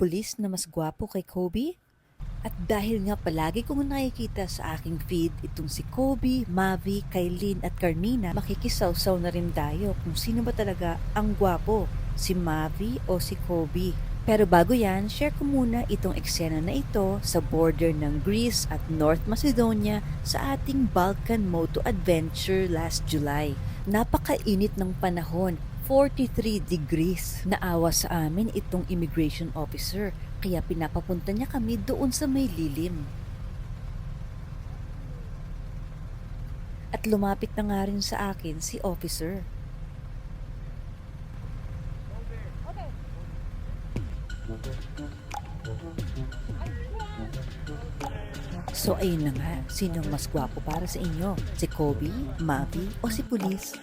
pulis na mas gwapo kay Kobe? At dahil nga palagi kong nakikita sa aking feed itong si Kobe, Mavi, Kailin at Carmina, makikisawsaw na rin tayo kung sino ba talaga ang gwapo, si Mavi o si Kobe. Pero bago yan, share ko muna itong eksena na ito sa border ng Greece at North Macedonia sa ating Balkan Moto Adventure last July. Napakainit ng panahon, 43 degrees. Naawa sa amin itong immigration officer, kaya pinapapunta niya kami doon sa may lilim. At lumapit na nga rin sa akin si officer. So ayun na nga, sinong mas gwapo para sa inyo? Si Kobe, Mavi o si Pulis?